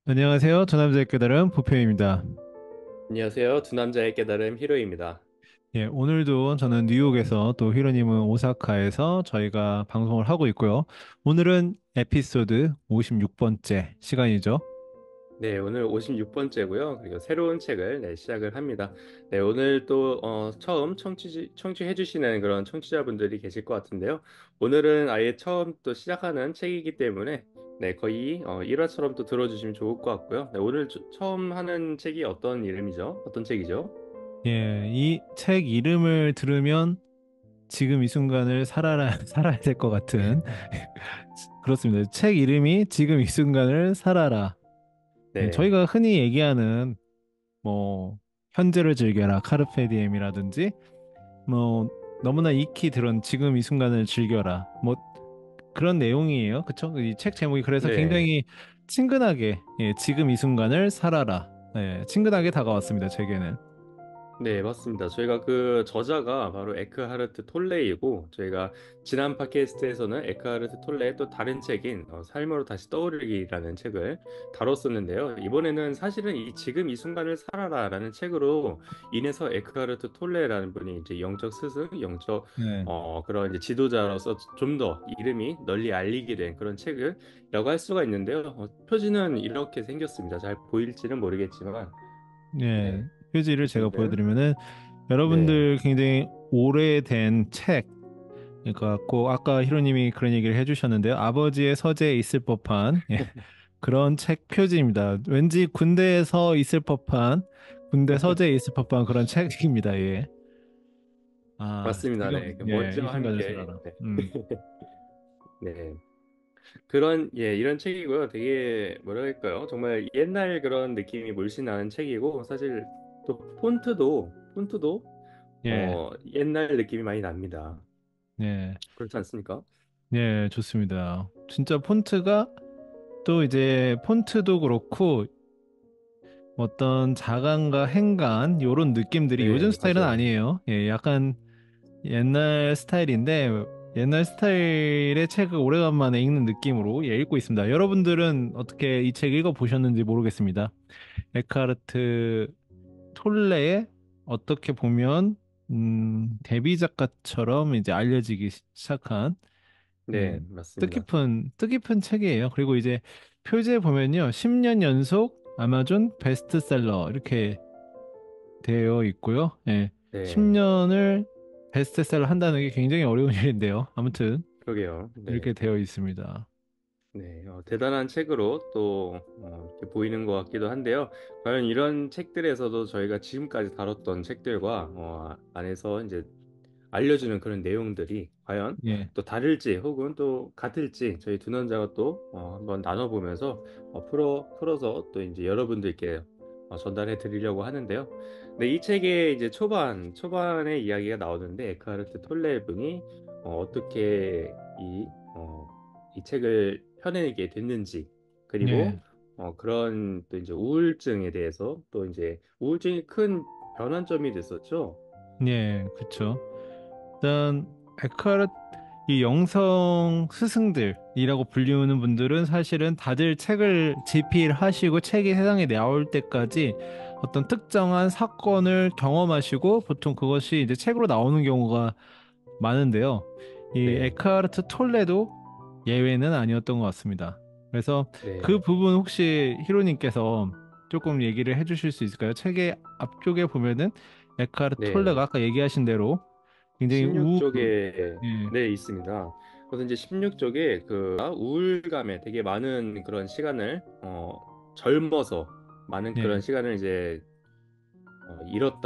안녕하세요. 저남자의 깨달음 부표입니다. 안녕하세요. 두 남자의 깨달음 히로입니다. 예, 오늘도 저는 뉴욕에서 또 히로님은 오사카에서 저희가 방송을 하고 있고요. 오늘은 에피소드 56번째 시간이죠. 네, 오늘 56번째고요. 그리고 새로운 책을 시작을 합니다. 네, 오늘 또 처음 청취해 주시는 그런 청취자분들이 계실 것 같은데요. 오늘은 아예 처음 또 시작하는 책이기 때문에 거의 1화처럼 또 들어주시면 좋을 것 같고요. 네, 오늘 처음 하는 책이 어떤 이름이죠? 어떤 책이죠? 예, 이 책 이름을 들으면 지금 이 순간을 살아라, 살아야 될 것 같은 그렇습니다. 책 이름이 지금 이 순간을 살아라. 예, 네, 저희가 흔히 얘기하는 뭐 현재를 즐겨라, 카르페 디엠이라든지 뭐 너무나 익히 들은 지금 이 순간을 즐겨라. 뭐 그런 내용이에요. 그쵸? 이 책 제목이 그래서 네. 굉장히 친근하게 예, 지금 이 순간을 살아라. 예, 친근하게 다가왔습니다. 제게는. 네, 맞습니다. 저희가 그 저자가 바로 에크하르트 톨레이고, 저희가 지난 팟캐스트에서는 에크하르트 톨레의 또 다른 책인 삶으로 다시 떠오르기라는 책을 다뤘었는데요. 이번에는 사실은 이 지금 이 순간을 살아라라는 책으로 인해서 에크하르트 톨레라는 분이 이제 영적 스승, 영적 네. 그런 이제 지도자로서 좀 더 이름이 널리 알리게 된 그런 책을라고 할 수가 있는데요. 표지는 이렇게 생겼습니다. 잘 보일지는 모르겠지만, 예, 네. 표지를 제가 보시면은 보여드리면은 네. 여러분들 굉장히 오래된 책, 그러니까 꼭 아까 히로님이 그런 얘기를 해주셨는데요. 아버지의 서재에 있을 법한 예, 그런 책 표지입니다. 왠지 군대에서 있을 법한 군대 서재에 있을 법한 그런 책입니다. 예. 아, 맞습니다. 네. 지금 그 예, 이 먼지와 순간을 함께 살아라. 네. 네. 그런 이런 책이고요. 되게 뭐라 할까요? 정말 옛날 그런 느낌이 물씬 나는 책이고 사실 또 폰트도 예, 옛날 느낌이 많이 납니다. 예. 그렇지 않습니까? 네, 좋습니다. 진짜 폰트가 또 이제 폰트도 그렇고 어떤 자간과 행간 요런 느낌들이 요즘 네, 스타일은 맞아요. 아니에요. 예, 약간 옛날 스타일인데 옛날 스타일의 책을 오래간만에 읽는 느낌으로 예, 읽고 있습니다. 여러분들은 어떻게 이 책 읽어보셨는지 모르겠습니다. 에카르트 톨레의 어떻게 보면 데뷔 작가처럼 이제 알려지기 시작한 예, 네, 맞습니다. 뜻깊은 책이에요. 그리고 이제 표지에 보면요. 10년 연속 아마존 베스트셀러 이렇게 되어 있고요. 예, 네, 10년을 베스트셀러 한다는 게 굉장히 어려운 일인데요. 아무튼 그러게요. 이렇게 네. 되어 있습니다. 네, 대단한 책으로 또 이렇게 보이는 것 같기도 한데요. 과연 이런 책들에서도 저희가 지금까지 다뤘던 책들과 안에서 이제 알려주는 그런 내용들이 과연 예, 또 다를지 혹은 또 같을지 저희 두 남자가 또 한번 나눠보면서 풀어서 또 이제 여러분들께 전달해 드리려고 하는데요. 네, 이 책의 이제 초반에 이야기가 나오는데 에크하르트 톨레 분이 어떻게 이 책을 펴내게 됐는지 예, 그리고 그런 또 이제 우울증에 대해서 또 이제 우울증이 큰 변환점이 됐었죠. 예, 그쵸. 일단 에크하르트 이 영성 스승들이라고 불리우는 분들은 사실은 다들 책을 집필하시고 책이 세상에 나올 때까지 어떤 특정한 사건을 경험하시고 보통 그것이 이제 책으로 나오는 경우가 많은데요. 이 네, 에크하르트 톨레도 예외는 아니었던 것 같습니다. 그래서 그 네, 부분 혹시 히로님께서 조금 얘기를 해주실 수 있을까요? 책의 앞쪽에 보면은 에크하르트 톨레가 네. 아까 얘기하신 대로 굉장히 16쪽에 예, 네 있습니다. 그래서 이제 16쪽에 그 우울감에 되게 많은 그런 시간을 젊어서 많은 그런 예, 시간을 이제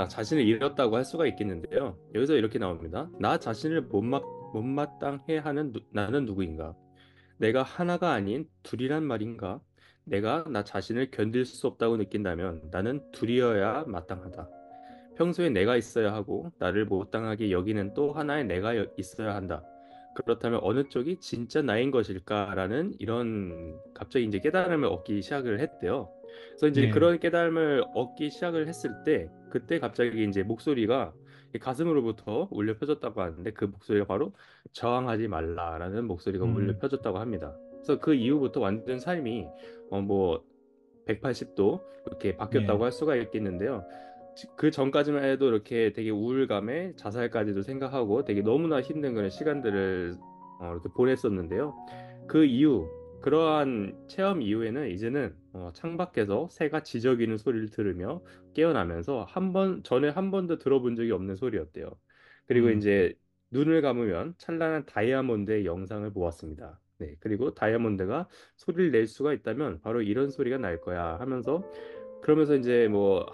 자신을 잃었다고 할 수가 있겠는데요. 여기서 이렇게 나옵니다. 나 자신을 못마땅해 하는 나는 누구인가? 내가 하나가 아닌 둘이란 말인가? 내가 나 자신을 견딜 수 없다고 느낀다면 나는 둘이어야 마땅하다. 평소에 내가 있어야 하고 나를 못당하게 여기는 또 하나의 내가 있어야 한다. 그렇다면 어느 쪽이 진짜 나인 것일까라는 이런 갑자기 이제 깨달음을 얻기 시작을 했대요. 그래서 이제 예, 그런 깨달음을 얻기 시작을 했을 때 그때 갑자기 이제 목소리가 가슴으로부터 울려 펴졌다고 하는데 그 목소리가 바로 저항하지 말라라는 목소리가 울려 음, 펴졌다고 합니다. 그래서 그 이후부터 완전 삶이 뭐 180도 이렇게 바뀌었다고 예, 할 수가 있겠는데요. 그 전까지만 해도 이렇게 되게 우울감에 자살까지도 생각하고 되게 너무나 힘든 그런 시간들을 이렇게 보냈었는데요. 그 이후 그러한 체험 이후에는 이제는 창밖에서 새가 지저귀는 소리를 들으며 깨어나면서 전에 한 번도 들어본 적이 없는 소리였대요. 그리고 음, 이제 눈을 감으면 찬란한 다이아몬드의 영상을 보았습니다. 네, 그리고 다이아몬드가 소리를 낼 수가 있다면 바로 이런 소리가 날 거야 하면서 그러면서 이제 뭐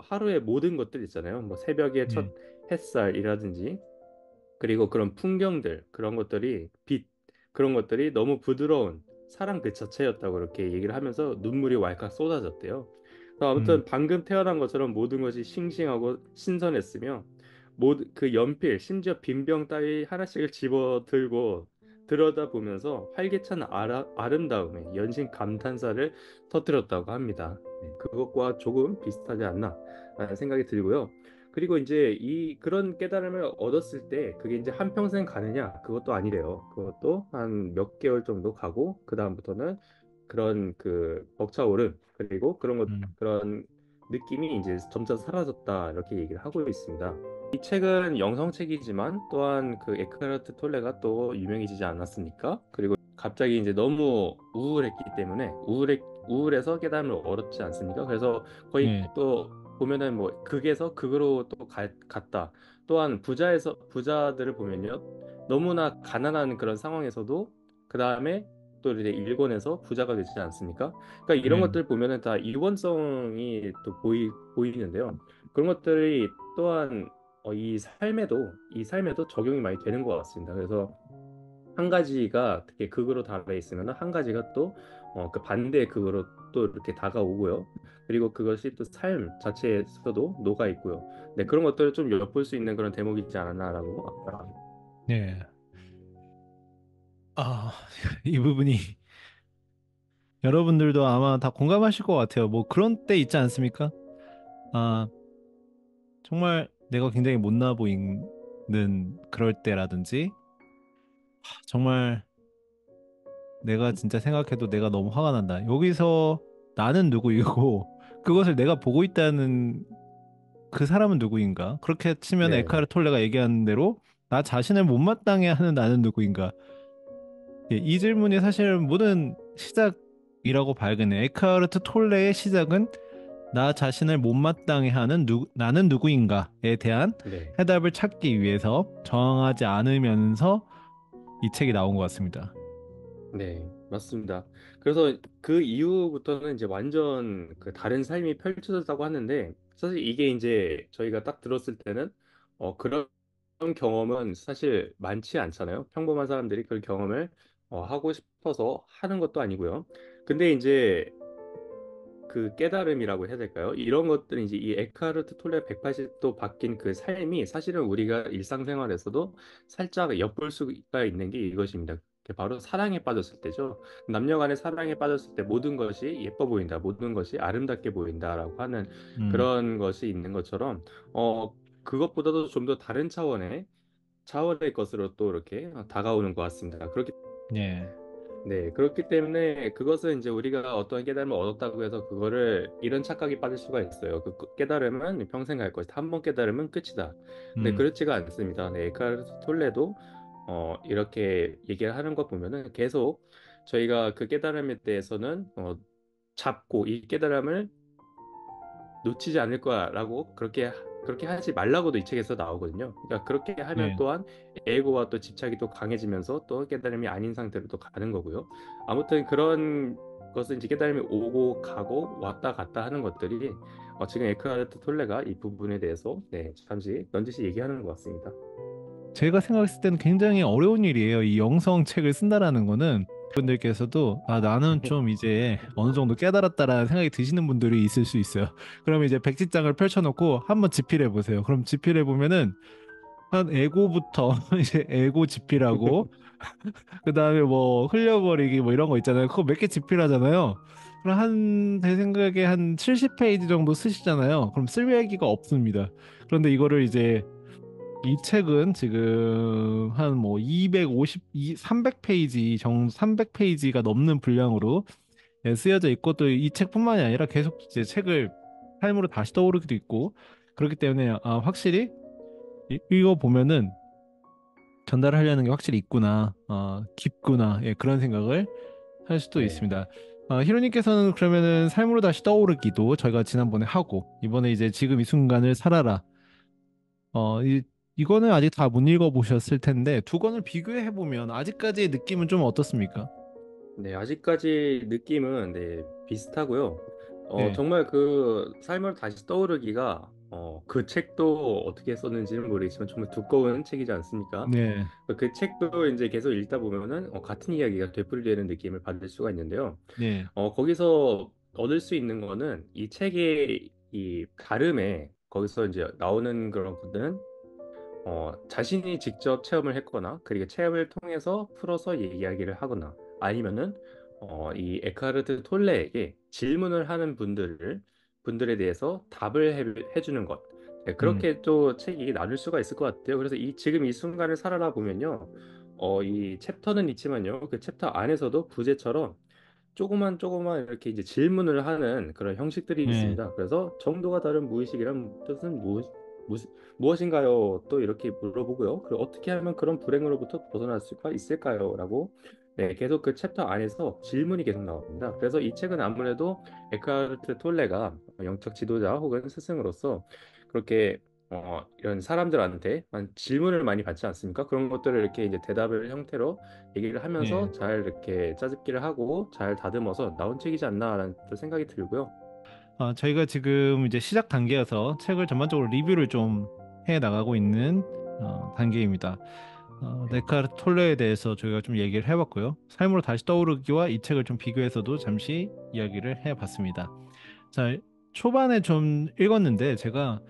하루의 모든 것들 있잖아요. 뭐 새벽의 첫 예, 햇살이라든지 그리고 그런 풍경들 그런 것들이 빛 그런 것들이 너무 부드러운 사랑 그 자체였다고 그렇게 얘기를 하면서 눈물이 왈칵 쏟아졌대요. 그래서 음, 아무튼 방금 태어난 것처럼 모든 것이 싱싱하고 신선했으며 모든 그 연필 심지어 빈병 따위 하나씩을 집어 들고 들여다보면서 활기찬 아름다움에 연신 감탄사를 터뜨렸다고 합니다. 네, 그것과 조금 비슷하지 않나 라는 생각이 들고요. 그리고 이제 이 그런 깨달음을 얻었을 때 그게 이제 한평생 가느냐? 그것도 아니래요. 그것도 한 몇 개월 정도 가고 그다음부터는 그런 그 벅차오름 그리고 음, 그런 느낌이 이제 점차 사라졌다 이렇게 얘기를 하고 있습니다. 이 책은 영성책이지만 또한 그 에크하르트 톨레가 또 유명해지지 않았습니까? 그리고 갑자기 이제 너무 우울했기 때문에 우울해서 깨달음을 얻었지 않습니까? 그래서 거의 예, 또 보면은 뭐 극에서 극으로 또 갔다. 또한 부자들을 보면요. 너무나 가난한 그런 상황에서도 그 다음에 또 이제 일본에서 부자가 되지 않습니까? 그러니까 이런 예, 것들 보면은 다 일관성이 또 보이는데요. 그런 것들이 또한 이 삶에도 적용이 많이 되는 것 같습니다. 그래서 한 가지가 특히 극으로 달아 있으면 한 가지가 또 그 반대의 극으로 또 이렇게 다가오고요. 그리고 그것이 또 삶 자체에서도 녹아 있고요. 네, 그런 것들을 좀 엿볼 수 있는 그런 대목이지 않았나라고. 예. 아, 이 부분이 여러분들도 아마 다 공감하실 것 같아요. 뭐 그런 때 있지 않습니까? 아, 정말 내가 굉장히 못나 보이는 그럴 때라든지, 정말 내가 진짜 생각해도 내가 너무 화가 난다. 여기서 나는 누구이고, 그것을 내가 보고 있다는 그 사람은 누구인가? 그렇게 치면 네, 에카르 톨레가 얘기하는 대로 나 자신을 못마땅해 하는 나는 누구인가? 예, 이 질문이 사실 모든 시작이라고 발견해. 에카르트 톨레의 시작은 나 자신을 못마땅해 하는 나는 누구인가에 대한 네. 해답을 찾기 위해서 저항하지 않으면서 이 책이 나온 것 같습니다. 네, 맞습니다. 그래서 그 이후부터는 이제 완전 그 다른 삶이 펼쳐졌다고 하는데 사실 이게 이제 저희가 딱 들었을 때는 그런 경험은 사실 많지 않잖아요. 평범한 사람들이 그 경험을 하고 싶어서 하는 것도 아니고요. 근데 이제 그 깨달음이라고 해야 될까요? 이런 것들은 이제 이 에크하르트 톨레 180도 바뀐 그 삶이 사실은 우리가 일상생활에서도 살짝 엿볼 수가 있는 게 이것입니다. 그게 바로 사랑에 빠졌을 때죠. 남녀 간의 사랑에 빠졌을 때 모든 것이 예뻐 보인다, 모든 것이 아름답게 보인다라고 하는 음, 그런 것이 있는 것처럼, 그것보다도 좀 더 다른 차원의 것으로 또 이렇게 다가오는 것 같습니다. 예. 그렇기 때문에 그것은 이제 우리가 어떠한 깨달음을 얻었다고 해서 그거를 이런 착각이 빠질 수가 있어요. 깨달음은 평생 갈 것이다. 한 번 깨달으면 끝이다. 근데 음, 그렇지가 않습니다. 네, 에카르트 톨레도 이렇게 얘기를 하는 것 보면은 계속 저희가 그 깨달음에 대해서는 잡고 이 깨달음을 놓치지 않을 거야라고 그렇게 하지 말라고도 이 책에서 나오거든요. 그러니까 그렇게 하면 예. 또한 에고와 또 집착이 또 강해지면서 또 깨달음이 아닌 상태로 또 가는 거고요. 아무튼 그런 것은 이제 깨달음이 오고 가고 왔다 갔다 하는 것들이 지금 에크하르트 톨레가 이 부분에 대해서 잠시 넌지시 얘기하는 것 같습니다. 제가 생각했을 때는 굉장히 어려운 일이에요. 이 영성 책을 쓴다라는 거는 분들께서도 아 나는 좀 이제 어느 정도 깨달았다라는 생각이 드시는 분들이 있을 수 있어요. 그러면 이제 백지장을 펼쳐놓고 한번 집필해 보세요. 그럼 집필해 보면은 한 에고부터 이제 에고 집필하고 그다음에 뭐 흘려버리기 뭐 이런 거 있잖아요. 그거 몇 개 집필하잖아요. 그럼 제 생각에 한 70페이지 정도 쓰시잖아요. 그럼 쓸 얘기가 없습니다. 그런데 이거를 이제 이 책은 지금 한 뭐 300페이지 300페이지가 넘는 분량으로 쓰여져 있고 또 이 책뿐만이 아니라 계속 이제 책을 삶으로 다시 떠오르기도 있고 그렇기 때문에 확실히 이거 보면은 전달하려는 게 확실히 있구나, 깊구나, 예, 그런 생각을 할 수도 네. 있습니다. 히로님께서는 그러면은 삶으로 다시 떠오르기도 저희가 지난번에 하고 이번에 이제 지금 이 순간을 살아라. 이거는 아직 다 못 읽어보셨을 텐데 두 권을 비교해 보면 아직까지의 느낌은 좀 어떻습니까? 네, 아직까지 느낌은 네, 비슷하고요. 네, 정말 그 삶을 다시 떠오르기가 그 책도 어떻게 썼는지는 모르겠지만 정말 두꺼운 책이지 않습니까? 네, 그 책도 이제 계속 읽다 보면은 같은 이야기가 되풀이되는 느낌을 받을 수가 있는데요. 네, 거기서 얻을 수 있는 거는 이 책의 이 가름에 거기서 이제 나오는 그런 분들은 자신이 직접 체험을 했거나 그리고 체험을 통해서 풀어서 이야기를 하거나 아니면은 이 에카르트 톨레에게 질문을 하는 분들에 대해서 답을 해주는 것. 네, 음, 그렇게 또 책이 나눌 수가 있을 것 같아요. 그래서 지금 이 순간을 살아라 보면요. 이 챕터는 있지만요. 그 챕터 안에서도 부제처럼 조그만 이렇게 이제 질문을 하는 그런 형식들이 네, 있습니다. 그래서 정도가 다른 무의식이란 뜻은 무, 무엇인가요? 또 이렇게 물어보고요. 그리고 어떻게 하면 그런 불행으로부터 벗어날 수가 있을까요? 라고 네, 계속 그 챕터 안에서 질문이 계속 나옵니다. 그래서 이 책은 아무래도 에크하르트 톨레가 영적 지도자 혹은 스승으로서 그렇게 이런 사람들한테 질문을 많이 받지 않습니까? 그런 것들을 이렇게 이제 대답을 형태로 얘기를 하면서 네. 잘 이렇게 짜집기를 하고 잘 다듬어서 나온 책이지 않나라는 또 생각이 들고요. 저희가 지금 이제 시작 단계여서 책을 전반적으로 리뷰를 좀 해 나가고 있는 단계입니다. 네. 데카르트 톨레에 대해서 저희가 좀 얘기를 해봤고요. 삶으로 다시 떠오르기와 이 책을 좀 비교해서도 잠시 이야기를 해봤습니다. 자, 초반에 좀 읽었는데 제가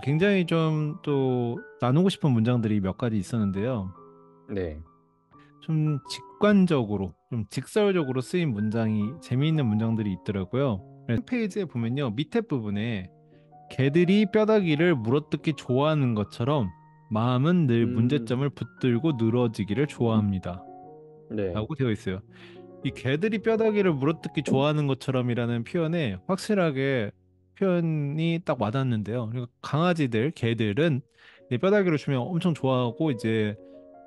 굉장히 좀 또 나누고 싶은 문장들이 몇 가지 있었는데요. 네. 좀 직관적으로, 좀 직설적으로 쓰인 문장이 재미있는 문장들이 있더라고요. 한 페이지에 보면요, 밑에 부분에 개들이 뼈다귀를 물어뜯기 좋아하는 것처럼 마음은 늘 음, 문제점을 붙들고 늘어지기를 좋아합니다. 네. 라고 되어 있어요. 이 개들이 뼈다귀를 물어뜯기 좋아하는 것처럼이라는 표현에 확실하게 표현이 딱 와닿는데요. 그리고 강아지들, 개들은 이 뼈다귀를 주면 엄청 좋아하고 이제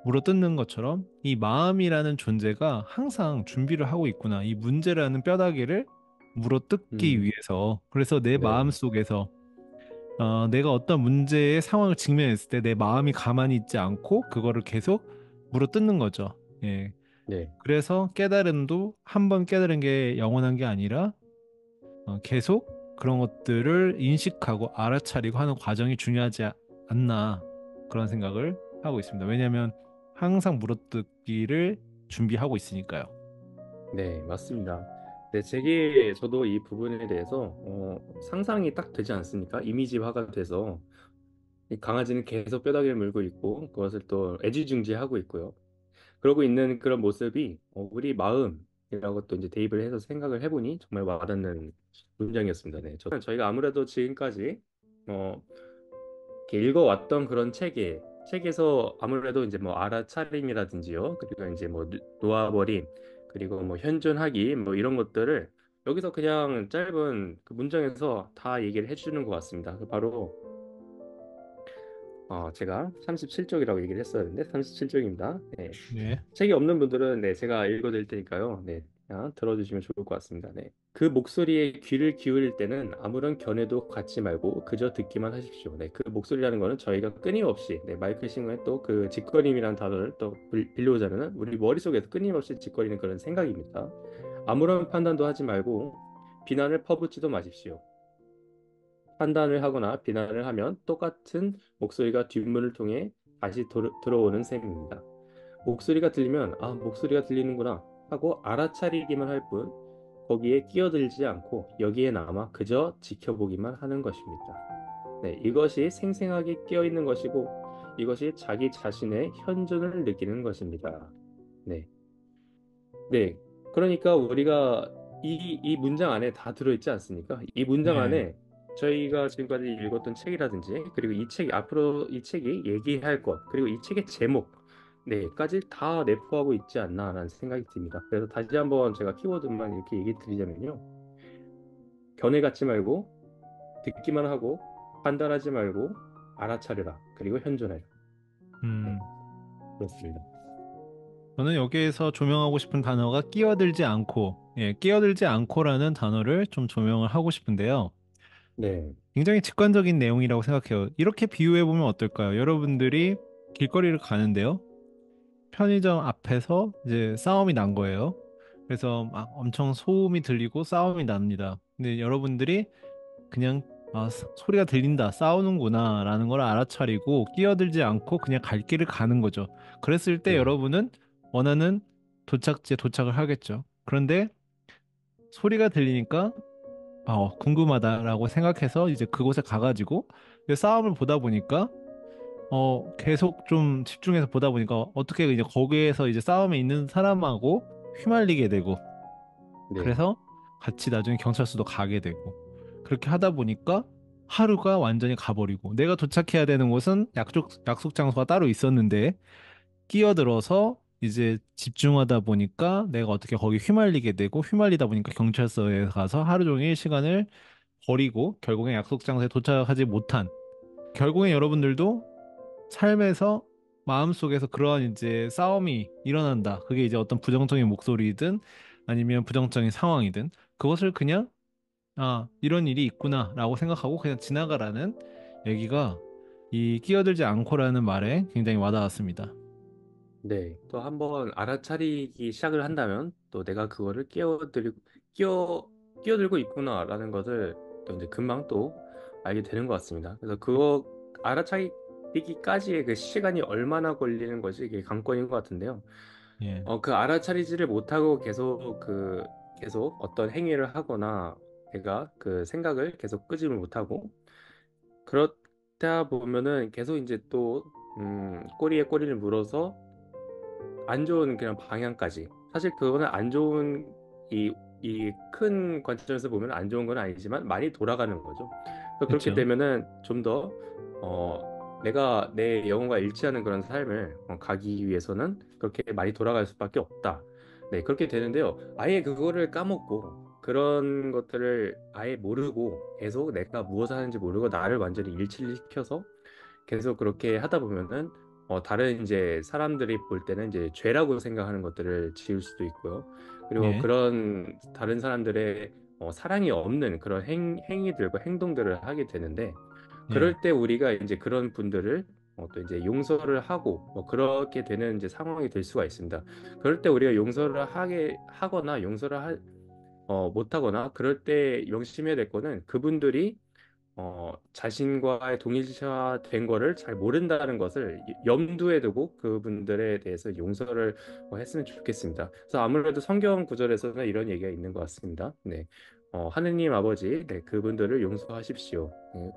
물어뜯는 것처럼 이 마음이라는 존재가 항상 준비를 하고 있구나. 이 문제라는 뼈다귀를 물어뜯기 음, 위해서. 그래서 내 마음 네. 속에서 내가 어떤 문제의 상황을 직면했을 때 내 마음이 가만히 있지 않고 그거를 계속 물어뜯는 거죠. 예. 네. 그래서 깨달음도 한 번 깨달은 게 영원한 게 아니라 계속 그런 것들을 인식하고 알아차리고 하는 과정이 중요하지 않나 그런 생각을 하고 있습니다. 왜냐하면 항상 물어뜯기를 준비하고 있으니까요. 네, 맞습니다. 네, 저도 이 부분에 대해서 상상이 딱 되지 않습니까? 이미지화가 돼서 이 강아지는 계속 뼈다귀를 물고 있고 그것을 또 애지중지하고 있고요. 그러고 있는 그런 모습이 우리 마음이라고 또 이제 대입을 해서 생각을 해보니 정말 와닿는 문장이었습니다. 네, 저희가 아무래도 지금까지 어, 이렇게 읽어왔던 그런 책에서 아무래도 이제 뭐 알아차림이라든지요, 그리고 이제 뭐 놓아버림, 그리고 뭐 현존하기, 뭐 이런 것들을 여기서 그냥 짧은 그 문장에서 다 얘기를 해주는 것 같습니다. 바로 제가 37쪽이라고 얘기를 했었는데 37쪽입니다. 네. 네, 책이 없는 분들은 네, 제가 읽어드릴 테니까요. 네, 그냥 들어주시면 좋을 것 같습니다. 네. 그 목소리에 귀를 기울일 때는 아무런 견해도 갖지 말고 그저 듣기만 하십시오. 네, 그 목소리라는 거는 저희가 끊임없이 네, 마이클 싱어의 또 그 직거림이라는 단어를 또 빌려오자면은 우리 머릿속에서 끊임없이 직거리는 그런 생각입니다. 아무런 판단도 하지 말고 비난을 퍼붓지도 마십시오. 판단을 하거나 비난을 하면 똑같은 목소리가 뒷문을 통해 다시 들어오는 셈입니다. 목소리가 들리면 아, 목소리가 들리는구나 하고 알아차리기만 할 뿐 거기에 끼어들지 않고 여기에 남아 그저 지켜보기만 하는 것입니다. 네, 이것이 생생하게 끼어 있는 것이고 이것이 자기 자신의 현존을 느끼는 것입니다. 네. 네. 그러니까 우리가 이 문장 안에 다 들어있지 않습니까? 이 문장 네, 안에 저희가 지금까지 읽었던 책이라든지, 그리고 이 책이, 앞으로 이 책이 얘기할 것, 그리고 이 책의 제목, 네까지 다 내포하고 있지 않나라는 생각이 듭니다. 그래서 다시 한번 제가 키워드만 이렇게 얘기 드리자면요. 견해 갖지 말고 듣기만 하고 판단하지 말고 알아차려라. 그리고 현존해라. 네, 음, 그렇습니다. 저는 여기에서 조명하고 싶은 단어가 끼어들지 않고, 끼어들지 않고라는 단어를 좀 조명을 하고 싶은데요. 네, 굉장히 직관적인 내용이라고 생각해요. 이렇게 비유해 보면 어떨까요? 여러분들이 길거리를 가는데요. 편의점 앞에서 이제 싸움이 난 거예요. 그래서 막 엄청 소음이 들리고 싸움이 납니다. 근데 여러분들이 그냥 소리가 들린다, 싸우는구나 라는 걸 알아차리고 끼어들지 않고 그냥 갈 길을 가는 거죠. 그랬을 때 네, 여러분은 원하는 도착지에 도착을 하겠죠. 그런데 소리가 들리니까 궁금하다라고 생각해서 이제 그곳에 가가지고 이 싸움을 보다 보니까 계속 좀 집중해서 보다 보니까 어떻게 이제 거기에서 이제 싸움에 있는 사람하고 휘말리게 되고 네, 그래서 같이 나중에 경찰서도 가게 되고 그렇게 하다 보니까 하루가 완전히 가버리고 내가 도착해야 되는 곳은 약속 장소가 따로 있었는데 끼어들어서 이제 집중하다 보니까 내가 어떻게 거기 휘말리게 되고 휘말리다 보니까 경찰서에 가서 하루 종일 시간을 버리고 결국엔 약속 장소에 도착하지 못한 결국엔 여러분들도 삶에서 마음속에서 그러한 이제 싸움이 일어난다. 그게 이제 어떤 부정적인 목소리든 아니면 부정적인 상황이든 그것을 그냥 이런 일이 있구나라고 생각하고 그냥 지나가라는 얘기가 이 끼어들지 않고라는 말에 굉장히 와닿았습니다. 네. 또 한번 알아차리기 시작을 한다면 또 내가 그거를 끼어들고 있구나라는 것을 또 이제 금방 또 알게 되는 것 같습니다. 그래서 그거 알아차리기까지의 그 시간이 얼마나 걸리는 것이 이게 관건인 것 같은데요. 예, 그 알아차리지를 못하고 계속 어떤 행위를 하거나 내가 그 생각을 계속 끄지를 못하고 그렇다 보면은 계속 이제 또 꼬리에 꼬리를 물어서 안 좋은 그냥 방향까지. 사실 그거는 안 좋은 이 큰 관점에서 보면 안 좋은 건 아니지만 많이 돌아가는 거죠. 그래서 그렇게 그렇죠. 되면은 좀 더 내가 내 영혼과 일치하는 그런 삶을 가기 위해서는 그렇게 많이 돌아갈 수밖에 없다. 네, 그렇게 되는데요. 아예 그거를 까먹고 그런 것들을 아예 모르고 계속 내가 무엇을 하는지 모르고 나를 완전히 일치를 시켜서 계속 그렇게 하다 보면은 다른 이제 사람들이 볼 때는 이제 죄라고 생각하는 것들을 지을 수도 있고요. 그리고 예, 그런 다른 사람들의 사랑이 없는 그런 행위들과 행동들을 하게 되는데 예, 그럴 때 우리가 이제 그런 분들을 또 이제 용서를 하고 그렇게 되는 이제 상황이 될 수가 있습니다. 그럴 때 우리가 용서를 하거나 못하거나 그럴 때 명심해야 될 거는 그분들이 자신과의 동일시된 거를 잘 모른다는 것을 염두에 두고 그분들에 대해서 용서를 했으면 좋겠습니다. 그래서 아무래도 성경 구절에서는 이런 얘기가 있는 것 같습니다. 네. 하느님 아버지, 네, 그분들을 용서하십시오. 네,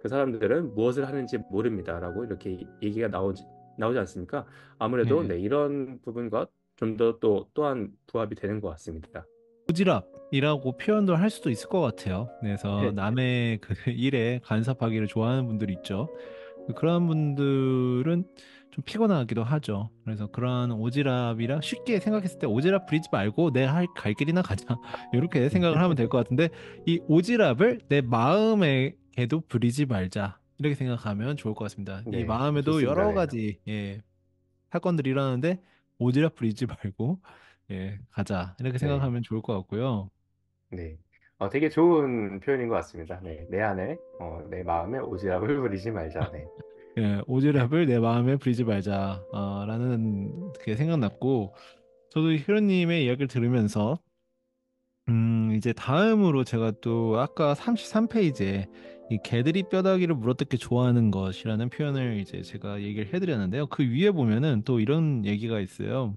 그 사람들은 무엇을 하는지 모릅니다라고 이렇게 얘기가 나오지 않습니까? 아무래도 예. 네, 이런 부분과 좀 더 또한 부합이 되는 것 같습니다. 오지랖이라고 표현도 할 수도 있을 것 같아요. 그래서 남의 그 일에 간섭하기를 좋아하는 분들이 있죠. 그러한 분들은 좀 피곤하기도 하죠. 그래서 그러한 오지랖이랑 쉽게 생각했을 때 오지랖 부리지 말고 내 갈 길이나 가자. 이렇게 생각을 하면 될 것 같은데 이 오지랖을 내 마음에게도 부리지 말자. 이렇게 생각하면 좋을 것 같습니다. 이 네, 마음에도 좋습니다. 여러 네. 가지 사건들이 일어나는데 오지랖 부리지 말고 가자. 이렇게 네. 생각하면 좋을 것 같고요. 네. 되게 좋은 표현인 것 같습니다. 네. 내 안에, 내 마음에 오지랖을 부리지 말자. 네. 오지랖을 내 마음에 부리지 말자, 라는 게 생각났고, 저도 히로님의 이야기를 들으면서, 이제 다음으로 제가 또 아까 33페이지에 이 개들이 뼈다귀를 물어뜯기 좋아하는 것이라는 표현을 이제 제가 얘기를 해드렸는데요. 그 위에 보면은 또 이런 얘기가 있어요.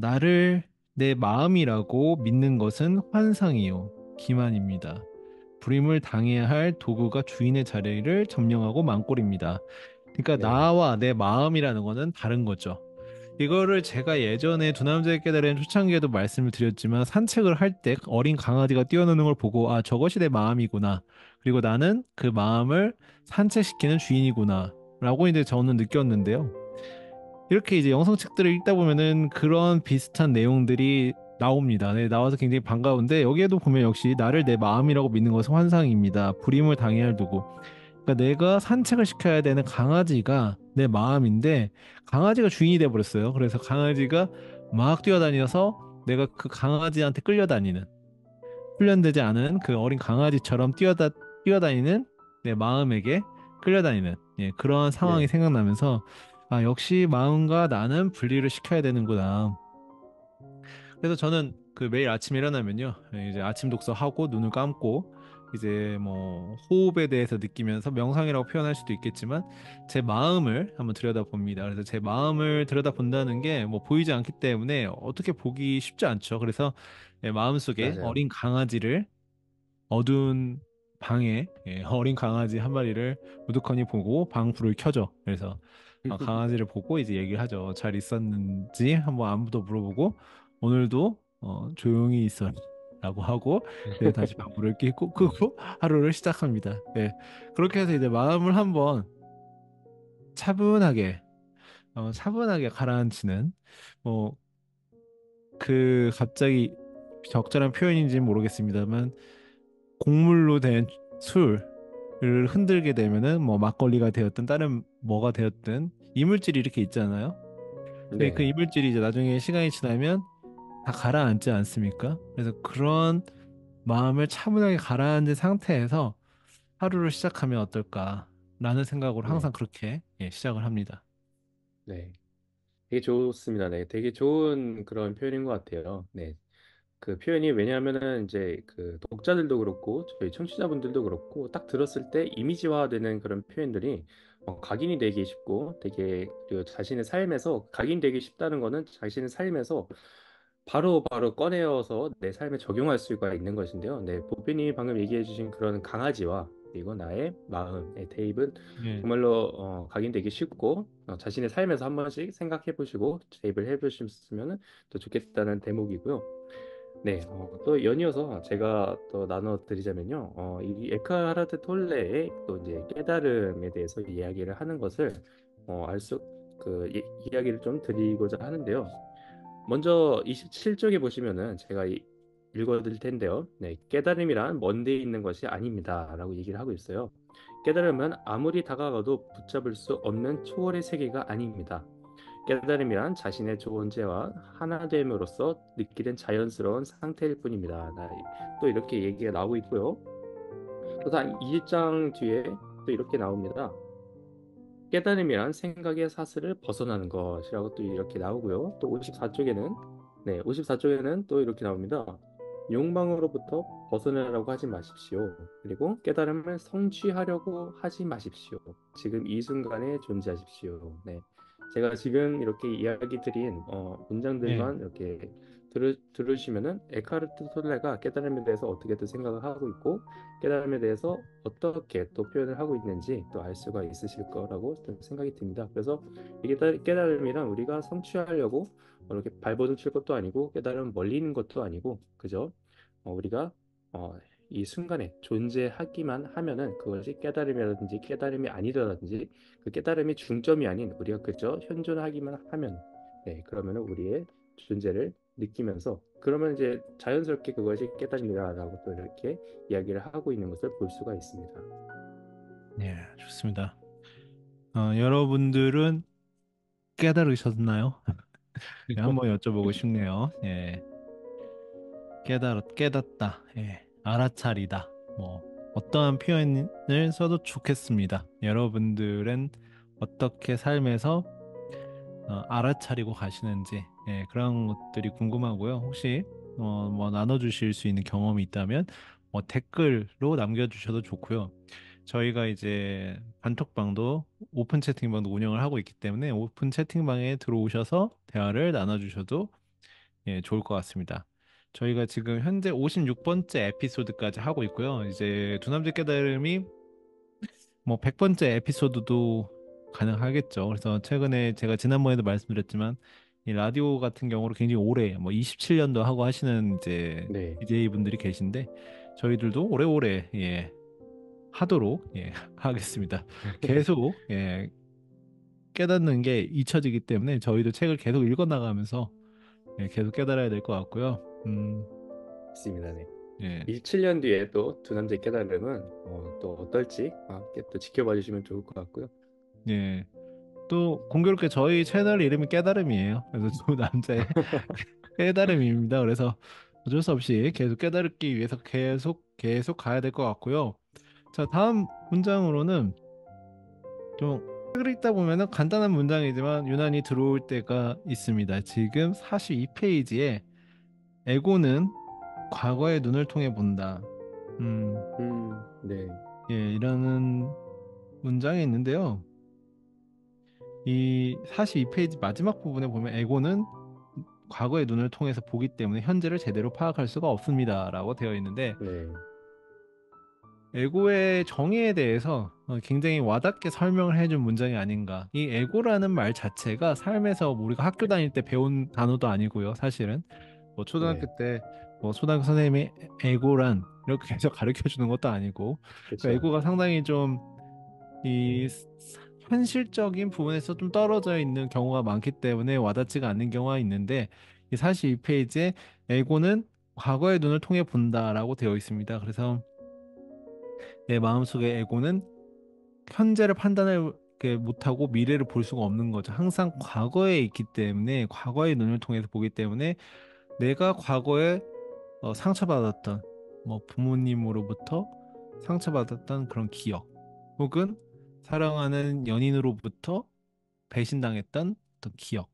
나를 내 마음이라고 믿는 것은 환상이요, 기만입니다. 불임을 당해야 할 도구가 주인의 자리를 점령하고 망골입니다. 그러니까 네. 나와 내 마음이라는 거는 다른 거죠. 이거를 제가 예전에 두 남자의 깨달은 초창기에도 말씀을 드렸지만 산책을 할 때 어린 강아지가 뛰어노는 걸 보고 저것이 내 마음이구나. 그리고 나는 그 마음을 산책시키는 주인이구나. 라고 이제 저는 느꼈는데요. 이렇게 이제 영성책들을 읽다 보면은 그런 비슷한 내용들이 나옵니다. 네, 나와서 굉장히 반가운데 여기에도 보면 역시 나를 내 마음이라고 믿는 것은 환상입니다. 불임을 당해야 할 누구. 그러니까 내가 산책을 시켜야 되는 강아지가 내 마음인데 강아지가 주인이 돼 버렸어요. 그래서 강아지가 막 뛰어다녀서 내가 그 강아지한테 끌려다니는 훈련되지 않은 그 어린 강아지처럼 뛰어다니는 내 마음에게 끌려다니는 그런 상황이 네, 생각나면서 아, 역시 마음과 나는 분리를 시켜야 되는구나. 그래서 저는 그 매일 아침에 일어나면요. 이제 아침 독서하고 눈을 감고 이제 뭐 호흡에 대해서 느끼면서 명상이라고 표현할 수도 있겠지만 제 마음을 한번 들여다봅니다. 그래서 제 마음을 들여다본다는 게 뭐 보이지 않기 때문에 어떻게 보기 쉽지 않죠. 그래서 마음속에 맞아요. 어린 강아지를 어두운 방에 어린 강아지 한 마리를 우두커니 보고 방 불을 켜죠. 그래서 강아지를 보고 이제 얘기를 하죠. 잘 있었는지 한번 안부도 물어보고 오늘도 조용히 있어라고 하고 네, 다시 방 불을 끄고 하루를 시작합니다. 네, 그렇게 해서 이제 마음을 한번 차분하게 차분하게 가라앉히는 뭐 그 갑자기 적절한 표현인지는 모르겠습니다만 곡물로 된 술을 흔들게 되면은 뭐 막걸리가 되었든 다른 뭐가 되었든 이물질이 이렇게 있잖아요. 근데 그 네, 이물질이 이제 나중에 시간이 지나면 다 가라앉지 않습니까? 그래서 그런 마음을 차분하게 가라앉은 상태에서 하루를 시작하면 어떨까라는 생각으로 네, 항상 그렇게 시작을 합니다. 네. 되게 좋습니다. 네, 되게 좋은 그런 표현인 것 같아요. 네. 그 표현이 왜냐하면은 이제 그 독자들도 그렇고 저희 청취자분들도 그렇고 딱 들었을 때 이미지화되는 그런 표현들이 각인이 되기 쉽고 되게 그리고 자신의 삶에서 각인되기 쉽다는 거는 자신의 삶에서 바로 꺼내어서 내 삶에 적용할 수가 있는 것인데요. 네, 보빈이 방금 얘기해 주신 그런 강아지와 그리고 나의 마음의 대입은 네, 정말로 각인되기 쉽고 자신의 삶에서 한 번씩 생각해 보시고 대입을 해 보셨으면 더 좋겠다는 대목이고요. 네, 또 연이어서 제가 또 나눠 드리자면요. 이 에크하르트 톨레의 또 이제 깨달음에 대해서 이야기를 하는 것을 이야기를 좀 드리고자 하는데요. 먼저 27쪽에 보시면은 제가 읽어드릴 텐데요. 네, 깨달음이란 먼 데 있는 것이 아닙니다라고 얘기를 하고 있어요. 깨달음은 아무리 다가가도 붙잡을 수 없는 초월의 세계가 아닙니다. 깨달음이란 자신의 존재와 하나됨으로써 느끼는 자연스러운 상태일 뿐입니다. 또 이렇게 얘기가 나오고 있고요. 또 한 20장 뒤에 또 이렇게 나옵니다. 깨달음이란 생각의 사슬을 벗어나는 것이라고 또 이렇게 나오고요. 또 54쪽에는 네, 54쪽에는 또 이렇게 나옵니다. 욕망으로부터 벗어나라고 하지 마십시오. 그리고 깨달음을 성취하려고 하지 마십시오. 지금 이 순간에 존재하십시오. 네. 제가 지금 이렇게 이야기 드린 네, 문장들만 이렇게 들으시면은 에카르트 톨레가 깨달음에 대해서 어떻게든 생각을 하고 있고 깨달음에 대해서 어떻게 또 표현을 하고 있는지 또 알 수가 있으실 거라고 좀 생각이 듭니다. 그래서 이게 깨달음이란 우리가 성취하려고 이렇게 발버둥 칠 것도 아니고 깨달음 멀리 있는 것도 아니고 그죠? 우리가 어, 이 순간에 존재하기만 하면은 그것이 깨달음이라든지 깨달음이 아니더라든지 그 깨달음이 중점이 아닌 우리가 그저 현존하기만 하면 네, 그러면은 우리의 존재를 느끼면서 그러면 이제 자연스럽게 그것이 깨달음이라고 또 이렇게 이야기를 하고 있는 것을 볼 수가 있습니다. 네, 좋습니다. 여러분들은 깨달으셨나요? 네, 한번 여쭤보고 싶네요. 예. 깨닫다. 예. 알아차리다. 뭐, 어떠한 표현을 써도 좋겠습니다. 여러분들은 어떻게 삶에서 알아차리고 가시는지, 그런 것들이 궁금하고요. 혹시, 뭐, 나눠주실 수 있는 경험이 있다면, 댓글로 남겨주셔도 좋고요. 저희가 이제 단톡방도 오픈 채팅방도 운영을 하고 있기 때문에 오픈 채팅방에 들어오셔서 대화를 나눠주셔도 좋을 것 같습니다. 저희가 지금 현재 56번째 에피소드까지 하고 있고요. 이제 두 남자 깨달음이 뭐 100번째 에피소드도 가능하겠죠. 그래서 최근에 제가 지난번에도 말씀드렸지만 이 라디오 같은 경우로 굉장히 오래 뭐 27년도 하고 하시는 이제 네. DJ 분들이 계신데 저희들도 오래오래 하도록 하겠습니다. 계속 깨닫는 게 잊혀지기 때문에 저희도 책을 계속 읽어나가면서 예, 계속 깨달아야 될 것 같고요. 있습니다. 네. 예, 7년 뒤에 또 두 남자의 깨달음은 또 어떨지 함께 또 지켜봐 주시면 좋을 것 같고요. 예. 또 공교롭게 저희 채널 이름이 깨달음이에요. 그래서 두 남자의 깨달음입니다. 그래서 어쩔 수 없이 계속 깨달기 위해서 계속 가야 될 것 같고요. 자, 다음 문장으로는 좀 책을 읽다 보면은 간단한 문장이지만 유난히 들어올 때가 있습니다. 지금 42페이지에 에고는 과거의 눈을 통해 본다. 음, 네, 예, 이라는 문장이 있는데요. 이 42페이지 마지막 부분에 보면 에고는 과거의 눈을 통해서 보기 때문에 현재를 제대로 파악할 수가 없습니다라고 되어 있는데 네, 에고의 정의에 대해서 굉장히 와닿게 설명을 해준 문장이 아닌가. 이 에고라는 말 자체가 삶에서 우리가 학교 다닐 때 배운 단어도 아니고요. 사실은 뭐 초등학교 네, 때 뭐 초등학교 선생님이 에고란 이렇게 해서 가르쳐 주는 것도 아니고 그 그렇죠. 에고가 상당히 좀 이 현실적인 부분에서 좀 떨어져 있는 경우가 많기 때문에 와닿지가 않는 경우가 있는데 이 42페이지에 에고는 과거의 눈을 통해 본다라고 되어 있습니다. 그래서 내 마음속의 에고는 현재를 판단을 이렇게 못하고 미래를 볼 수가 없는 거죠. 항상 과거에 있기 때문에 과거의 눈을 통해서 보기 때문에 내가 과거에 상처받았던 뭐 부모님으로부터 상처받았던 그런 기억 혹은 사랑하는 연인으로부터 배신당했던 어떤 기억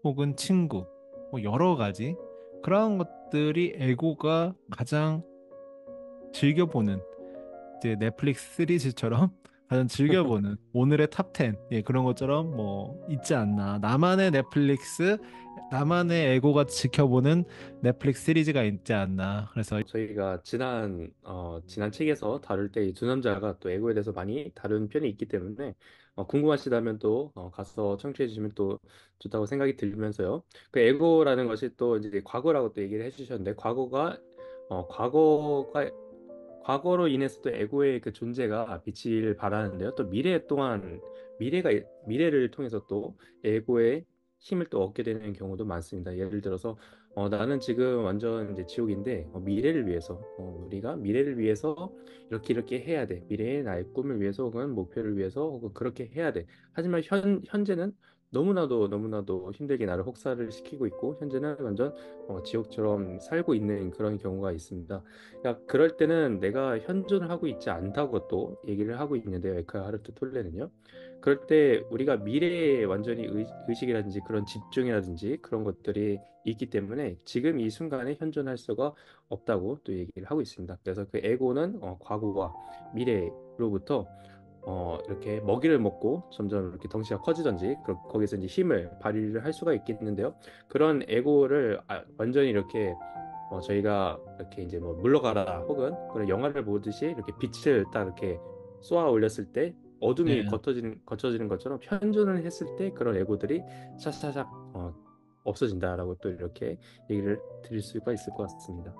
혹은 친구 뭐 여러 가지 그러한 것들이 에고가 가장 즐겨보는 이제 넷플릭스 시리즈처럼 가장 즐겨보는 오늘의 탑 10, 예, 그런 것처럼 뭐 있지 않나. 나만의 에고가 지켜보는 넷플릭스 시리즈가 있지 않나. 그래서 저희가 지난 책에서 다룰 때 이 두 남자가 또 에고에 대해서 많이 다룬 편이 있기 때문에 궁금하시다면 또 가서 청취해 주시면 또 좋다고 생각이 들면서요. 그 에고라는 것이 또 이제 과거라고 또 얘기를 해주셨는데 과거가 과거로 인해서 또 에고의 그 존재가 빛을 발하는데요. 또 미래 또한 미래가 미래를 통해서 또 에고의 힘을 또 얻게 되는 경우도 많습니다. 예를 들어서 나는 지금 완전 이제 지옥인데 미래를 위해서 우리가 미래를 위해서 이렇게 해야 돼. 미래의 나의 꿈을 위해서 혹은 목표를 위해서 혹은 그렇게 해야 돼. 하지만 현재는 너무나도 힘들게 나를 혹사를 시키고 있고 현재는 완전 지옥처럼 살고 있는 그런 경우가 있습니다. 야, 그럴 때는 내가 현존을 하고 있지 않다고 또 얘기를 하고 있는데요. 에크하르트 톨레는요. 그럴 때 우리가 미래에 완전히 의식이라든지 그런 집중이라든지 그런 것들이 있기 때문에 지금 이 순간에 현존할 수가 없다고 또 얘기를 하고 있습니다. 그래서 그 에고는 과거와 미래로부터 이렇게 먹이를 먹고 점점 이렇게 덩치가 커지든지 거기서 이제 힘을 발휘를 할 수가 있겠는데요. 그런 에고를 완전히 이렇게 저희가 이렇게 이제 뭐 물러가라 혹은 그런 영화를 보듯이 이렇게 빛을 딱 이렇게 쏘아 올렸을 때 어둠이 네, 거쳐지는 것처럼 현존을 했을 때 그런 에고들이 샤샤샥 없어진다라고 또 이렇게 얘기를 드릴 수가 있을 것 같습니다.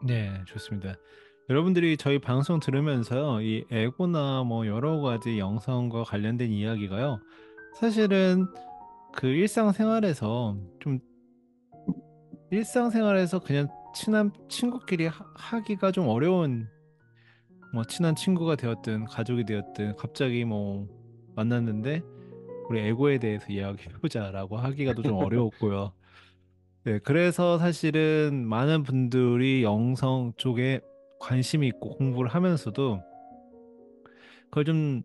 네, 좋습니다. 여러분들이 저희 방송 들으면서요, 이 에고나 뭐 여러 가지 영성과 관련된 이야기가요, 사실은 그 일상생활에서 그냥 친한 친구끼리 하기가 좀 어려운 뭐 친한 친구가 되었든 가족이 되었든 갑자기 뭐 만났는데 우리 에고에 대해서 이야기해보자라고 하기가 또 좀 어려웠고요. 네, 그래서 사실은 많은 분들이 영성 쪽에 관심이 있고 공부를 하면서도 그걸 좀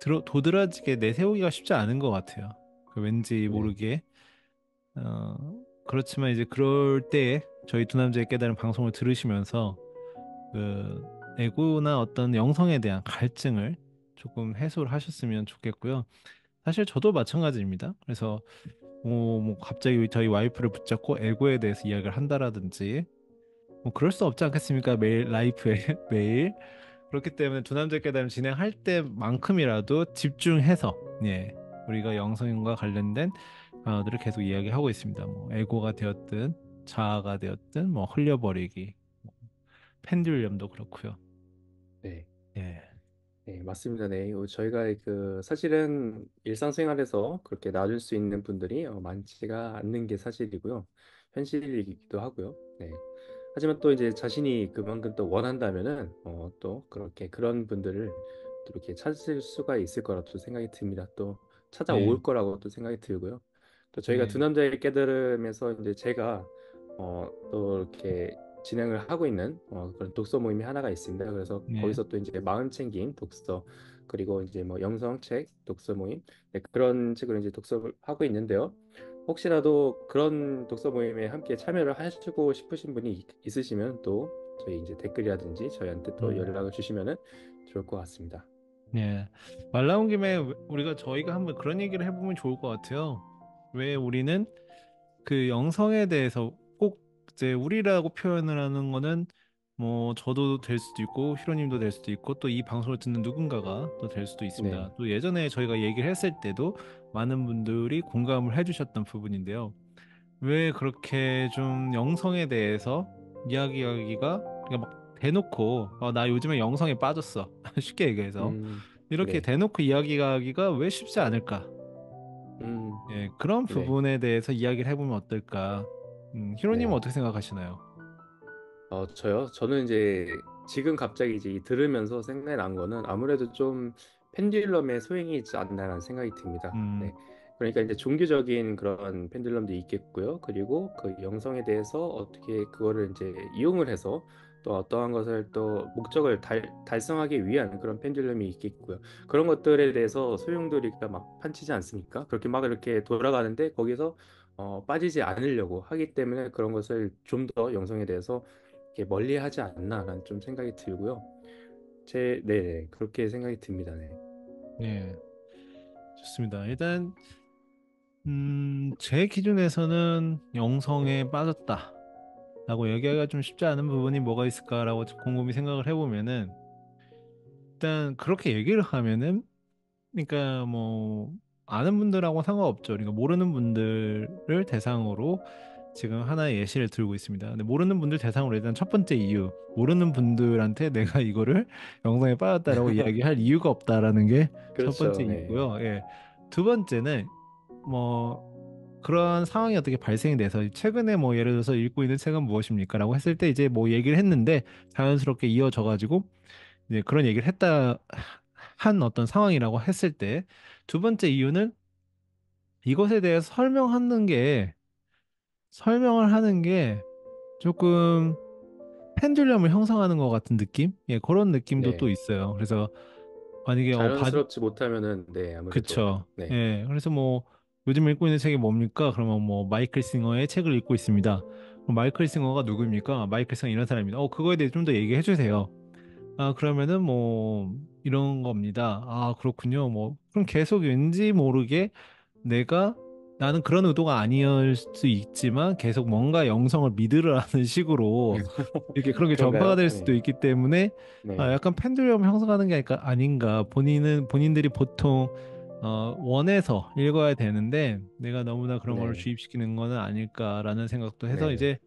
도드라지게 내세우기가 쉽지 않은 것 같아요. 그 왠지 네, 모르게 그렇지만 이제 그럴 때에 저희 두 남자의 깨달은 방송을 들으시면서 그 에고나 어떤 영성에 대한 갈증을 조금 해소를 하셨으면 좋겠고요. 사실 저도 마찬가지입니다. 그래서 뭐 갑자기 저희 와이프를 붙잡고 에고에 대해서 이야기를 한다라든지 뭐 그럴 수 없지 않겠습니까? 매일 라이프에 매일 그렇기 때문에 두 남자 깨달음 진행할 때만큼이라도 집중해서 예 우리가 영성과 관련된 단어들을 계속 이야기하고 있습니다. 뭐 에고가 되었든 자아가 되었든 뭐 흘려버리기 뭐 펜듈럼도 그렇고요. 네. 예. 네, 맞습니다. 네. 저희가 그 사실은 일상생활에서 그렇게 나눌 수 있는 분들이 많지가 않는 게 사실이고요. 현실이기도 하고요. 네. 하지만 또 이제 자신이 그만큼 또 원한다면은 또 그렇게 그런 분들을 또 이렇게 찾을 수가 있을 거라고 생각이 듭니다. 또 네, 찾아올 거라고 또 생각이 들고요. 또 저희가 두 네, 남자의 깨달음에서 이제 제가 또 이렇게 진행을 하고 있는 그런 독서 모임이 하나가 있습니다. 그래서 네, 거기서 또 이제 마음 챙김 독서 그리고 이제 뭐 영성책 독서 모임 네, 그런 책으로 이제 독서를 하고 있는데요. 혹시라도 그런 독서 모임에 함께 참여를 하시고 싶으신 분이 있으시면 또 저희 이제 댓글이라든지 저희한테 또 음, 연락을 주시면은 좋을 것 같습니다. 네. 말 나온 김에 저희가 한번 그런 얘기를 해보면 좋을 것 같아요. 왜 우리는 그 영성에 대해서 꼭 이제 우리라고 표현을 하는 거는 뭐 저도 될 수도 있고 히로님도 될 수도 있고 또 이 방송을 듣는 누군가가 또 될 수도 네, 있습니다. 또 예전에 저희가 얘기를 했을 때도 많은 분들이 공감을 해주셨던 부분인데요. 왜 그렇게 좀 영성에 대해서 이야기하기가 그러니까 막 대놓고 나 요즘에 영성에 빠졌어 쉽게 얘기해서 이렇게 네, 대놓고 이야기하기가 왜 쉽지 않을까? 음, 예, 그런 네. 부분에 대해서 이야기를 해보면 어떨까? 히로님은 네. 어떻게 생각하시나요? 저요? 저는 이제 지금 갑자기 이제 들으면서 생각이 난 거는 아무래도 좀 펜듈럼의 소행이 있지 않나라는 생각이 듭니다. 음, 네. 그러니까 이제 종교적인 그런 펜듈럼도 있겠고요. 그리고 그 영성에 대해서 어떻게 그거를 이제 이용을 해서 또 어떠한 것을 또 목적을 달성하기 위한 그런 펜듈럼이 있겠고요. 그런 것들에 대해서 소용돌이가 막 판치지 않습니까? 그렇게 막 이렇게 돌아가는데 거기서 빠지지 않으려고 하기 때문에 그런 것을 좀 더 영성에 대해서 이렇게 멀리하지 않나라는 좀 생각이 들고요. 네네 그렇게 생각이 듭니다. 네. 예, 좋습니다. 일단 제 기준에서는 영성에 빠졌다라고 얘기하기가 좀 쉽지 않은 부분이 뭐가 있을까라고 곰곰이 생각을 해보면은 일단 그렇게 얘기를 하면은 그러니까 뭐 아는 분들하고 상관없죠. 그러니까 모르는 분들을 대상으로 지금 하나의 예시를 들고 있습니다. 근데 모르는 분들 대상으로 일단 첫 번째 이유, 모르는 분들한테 내가 이거를 영상에 빠졌다라고 이야기할 이유가 없다라는 게 첫 번째 그렇죠. 네. 이유고요. 예. 두 번째는 뭐 그런 상황이 어떻게 발생이 돼서 최근에 뭐 예를 들어서 읽고 있는 책은 무엇입니까라고 했을 때 이제 뭐 얘기를 했는데 자연스럽게 이어져 가지고 이제 그런 얘기를 했다 한 어떤 상황이라고 했을 때 두 번째 이유는 이것에 대해서 설명을 하는 게 조금 펜듈럼을 형성하는 것 같은 느낌? 예, 그런 느낌도 또 네. 있어요. 그래서 만약에 자연스럽지 못하면은 네 아무래도 그쵸. 네. 예, 그래서 뭐 요즘 읽고 있는 책이 뭡니까? 그러면 뭐 마이클 싱어의 책을 읽고 있습니다. 그럼 마이클 싱어가 누구입니까? 마이클 싱어 이런 사람입니다. 그거에 대해 좀 더 얘기해 주세요. 그러면은 뭐 이런 겁니다. 그렇군요. 뭐 그럼 계속 왠지 모르게 내가 나는 그런 의도가 아니었을 수 있지만 계속 뭔가 영성을 믿으라는 식으로 이렇게 그런 게 전파가 그런가요? 될 수도 네. 있기 때문에 네. 약간 펜듈럼 형성하는 게 아닌가. 본인들이 보통 원해서 읽어야 되는데 내가 너무나 그런 걸 네. 주입시키는 거는 아닐까라는 생각도 해서 네. 이제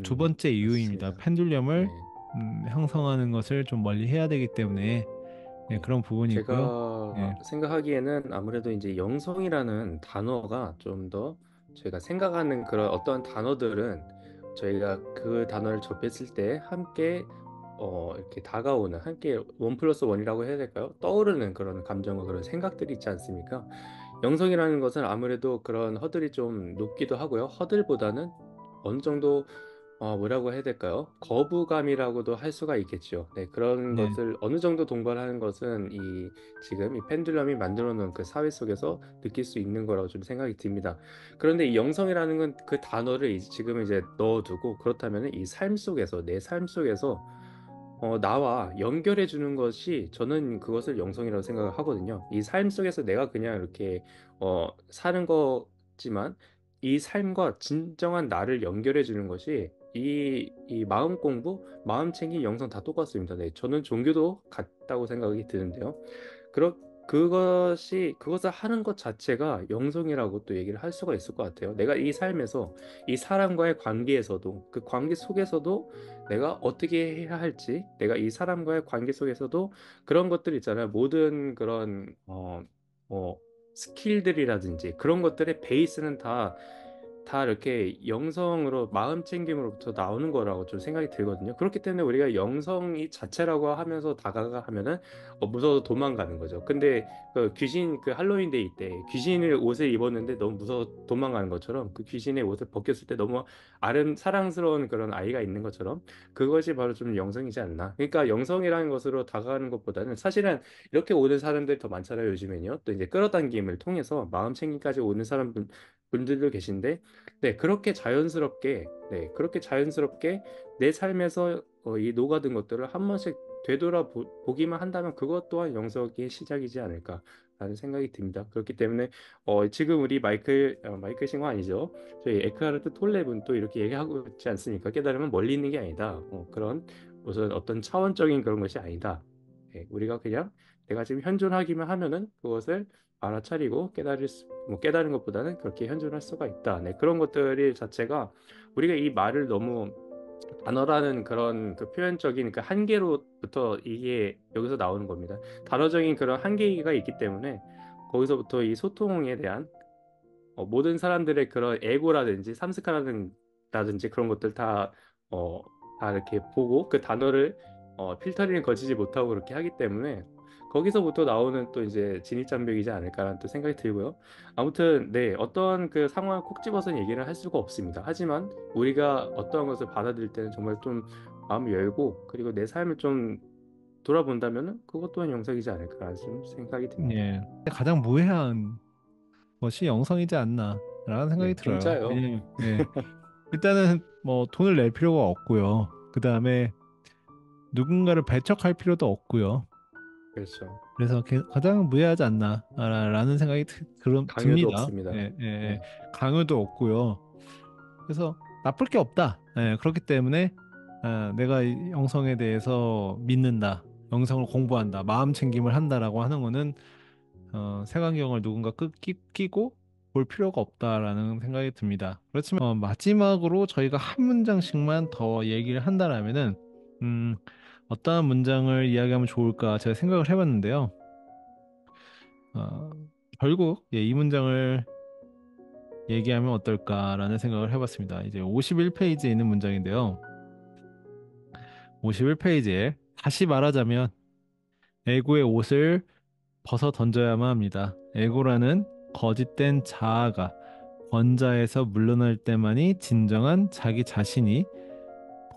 두 번째 이유입니다. 맞습니다. 펜듈럼을 네. 형성하는 것을 좀 멀리 해야 되기 때문에 네, 네. 그런 부분이 있고요. 제가 네, 생각하기에는 아무래도 이제 영성이라는 단어가 좀 더 저희가 생각하는 그런 어떤 단어들은 저희가 그 단어를 접했을 때 함께 이렇게 다가오는 함께 원 플러스 원이라고 해야 될까요? 떠오르는 그런 감정과 그런 생각들이 있지 않습니까? 영성이라는 것은 아무래도 그런 허들이 좀 높기도 하고요. 허들보다는 어느 정도 뭐라고 해야 될까요? 거부감이라고도 할 수가 있겠죠. 네, 그런 네, 것을 어느 정도 동반하는 것은 지금 이 펜듈럼이 만들어 놓은 그 사회 속에서 느낄 수 있는 거라고 좀 생각이 듭니다. 그런데 이 영성이라는 건 그 단어를 지금 이제 넣어두고 그렇다면 이 삶 속에서 내 삶 속에서 나와 연결해 주는 것이 저는 그것을 영성이라고 생각을 하거든요. 이 삶 속에서 내가 그냥 이렇게 사는 거지만 이 삶과 진정한 나를 연결해 주는 것이 이 마음 공부, 마음 챙김 영성 다 똑같습니다. 네, 저는 종교도 같다고 생각이 드는데요. 그것을 하는 것 자체가 영성이라고 또 얘기를 할 수가 있을 것 같아요. 내가 이 삶에서 이 사람과의 관계에서도 그 관계 속에서도 내가 어떻게 해야 할지, 내가 이 사람과의 관계 속에서도 그런 것들 있잖아요. 모든 그런 뭐 스킬들이라든지 그런 것들의 베이스는 다 이렇게 영성으로 마음 챙김으로부터 나오는 거라고 좀 생각이 들거든요. 그렇기 때문에 우리가 영성이 자체라고 하면서 다가가 하면은 무서워서 도망가는 거죠. 근데 그 귀신 그 할로윈데이 때 귀신의 옷을 입었는데 너무 무서워 도망가는 것처럼 그 귀신의 옷을 벗겼을 때 너무 사랑스러운 그런 아이가 있는 것처럼 그것이 바로 좀 영성이지 않나. 그러니까 영성이라는 것으로 다가가는 것보다는 사실은 이렇게 오는 사람들이 더 많잖아요. 요즘에는요. 또 이제 끌어당김을 통해서 마음 챙김까지 오는 분들도 계신데 네, 그렇게 자연스럽게 내 삶에서 이 녹아든 것들을 한 번씩 되돌아보기만 한다면 그것 또한 영성의 시작이지 않을까라는 생각이 듭니다. 그렇기 때문에 지금 우리 마이클 싱어 아니죠? 저희 에크하르트 톨레는 또 이렇게 얘기하고 있지 않습니까? 깨달으면 멀리 있는 게 아니다. 그런 무슨 어떤 차원적인 그런 것이 아니다. 네, 우리가 그냥 내가 지금 현존하기만 하면은 그것을 알아차리고 깨달은 것보다는 그렇게 현존할 수가 있다. 네, 그런 것들이 자체가 우리가 이 말을 너무 단어라는 그런 그 표현적인 그 한계로부터 이게 여기서 나오는 겁니다. 단어적인 그런 한계가 있기 때문에 거기서부터 이 소통에 대한 모든 사람들의 그런 에고라든지 삼스카라든지 그런 것들 다 이렇게 보고 그 단어를 필터링을 거치지 못하고 그렇게 하기 때문에 거기서부터 나오는 또 이제 진입장벽이지 않을까라는 또 생각이 들고요. 아무튼 네, 어떤 그 상황을 콕 집어서 얘기를 할 수가 없습니다. 하지만 우리가 어떠한 것을 받아들일 때는 정말 좀 마음을 열고 그리고 내 삶을 좀 돌아본다면은 그것 또한 영성이지 않을까라는 좀 생각이 듭니다. 예. 가장 무해한 것이 영성이지 않나라는 생각이 네, 들어요. 공짜요. 왜냐면 예. 일단은 뭐 돈을 낼 필요가 없고요. 그 다음에 누군가를 배척할 필요도 없고요. 그렇죠. 그래서 가장 무해하지 않나라는 생각이 강요도 듭니다. 없습니다. 예, 예, 예. 네. 강요도 없고요. 그래서 나쁠 게 없다. 예, 그렇기 때문에 내가 이 영성에 대해서 믿는다. 영성을 공부한다. 마음 챙김을 한다라고 하는 거는 색안경을 누군가 끼고 볼 필요가 없다라는 생각이 듭니다. 그렇지만 마지막으로 저희가 한 문장씩만 더 얘기를 한다라면은 음, 어떠한 문장을 이야기하면 좋을까 제가 생각을 해봤는데요. 어, 결국 이 문장을 얘기하면 어떨까라는 생각을 해봤습니다. 이제 51페이지에 있는 문장인데요. 51페이지에 다시 말하자면 에고의 옷을 벗어 던져야만 합니다. 에고라는 거짓된 자아가 권자에서 물러날 때만이 진정한 자기 자신이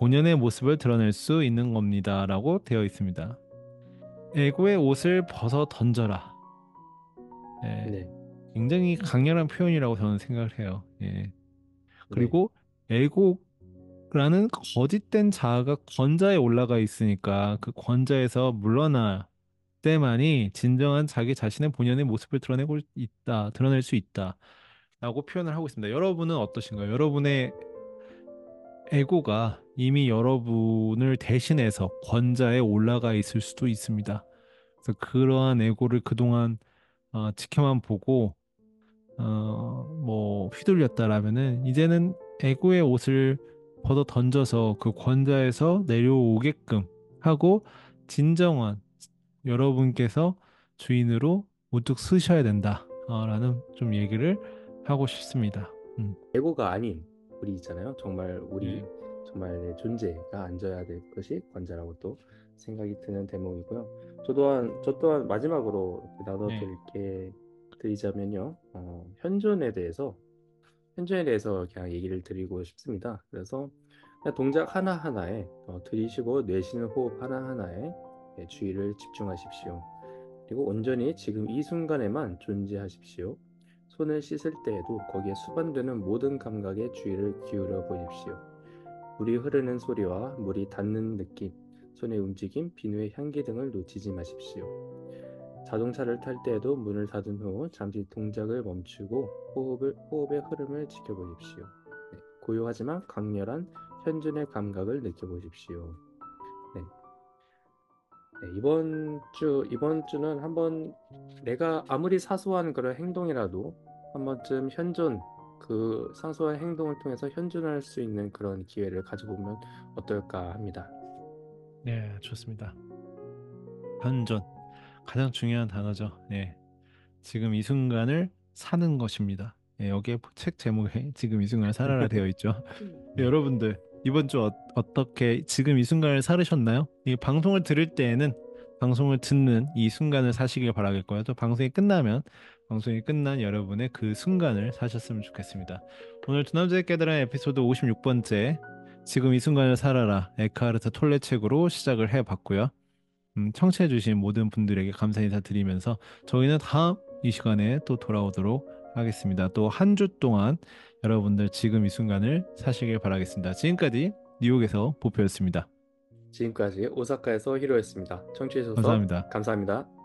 본연의 모습을 드러낼 수 있는 겁니다. 라고 되어 있습니다. 에고의 옷을 벗어 던져라. 예, 네. 굉장히 강렬한 표현이라고 저는 생각을 해요. 예. 네. 그리고 에고라는 거짓된 자아가 권자에 올라가 있으니까 그 권자에서 물러날 때만이 진정한 자기 자신의 본연의 모습을 드러낼 수 있다. 라고 표현을 하고 있습니다. 여러분은 어떠신가요? 여러분의 에고가 이미 여러분을 대신해서 권자에 올라가 있을 수도 있습니다. 그래서 그러한 에고를 그동안 지켜만 보고 뭐 휘둘렸다라면은 이제는 에고의 옷을 벗어 던져서 그 권자에서 내려오게끔 하고 진정한 여러분께서 주인으로 우뚝 서셔야 된다. 라는 좀 얘기를 하고 싶습니다. 에고가 아닌 우리 있잖아요. 정말 우리 예, 정말 내 존재가 앉아야 될 것이 관자라고 또 생각이 드는 대목이고요. 저 또한 마지막으로 이렇게 예, 드리자면요. 현존에 대해서 그냥 얘기를 드리고 싶습니다. 그래서 그냥 동작 하나하나에 들이쉬고 내쉬는 호흡 하나하나에 주의를 집중하십시오. 그리고 온전히 지금 이 순간에만 존재하십시오. 손을 씻을 때에도 거기에 수반되는 모든 감각에 주의를 기울여 보십시오. 물이 흐르는 소리와 물이 닿는 느낌, 손의 움직임, 비누의 향기 등을 놓치지 마십시오. 자동차를 탈 때에도 문을 닫은 후 잠시 동작을 멈추고 호흡의 흐름을 지켜보십시오. 네, 고요하지만 강렬한 현존의 감각을 느껴보십시오. 네, 네, 이번 주는 한번 내가 아무리 사소한 그런 행동이라도 한 번쯤 그 사소한 행동을 통해서 현존할 수 있는 그런 기회를 가져보면 어떨까 합니다. 네, 좋습니다. 현존. 가장 중요한 단어죠. 예. 지금 이 순간을 사는 것입니다. 예, 여기에 책 제목에 지금 이 순간을 살아라 되어 있죠. 여러분들 이번 주 어떻게 지금 이 순간을 살으셨나요? 이 방송을 들을 때에는 방송을 듣는 이 순간을 사시길 바라겠고요. 또 방송이 끝난 여러분의 그 순간을 사셨으면 좋겠습니다. 오늘 두 남자의 깨달은 에피소드 56번째 지금 이 순간을 살아라 에크하르트 톨레 책으로 시작을 해봤고요. 청취해주신 모든 분들에게 감사 인사 드리면서 저희는 다음 이 시간에 또 돌아오도록 하겠습니다. 또 한 주 동안 여러분들 지금 이 순간을 사시길 바라겠습니다. 지금까지 뉴욕에서 보표였습니다. 지금까지 오사카에서 히로였습니다. 청취해 주셔서 감사합니다. 감사합니다.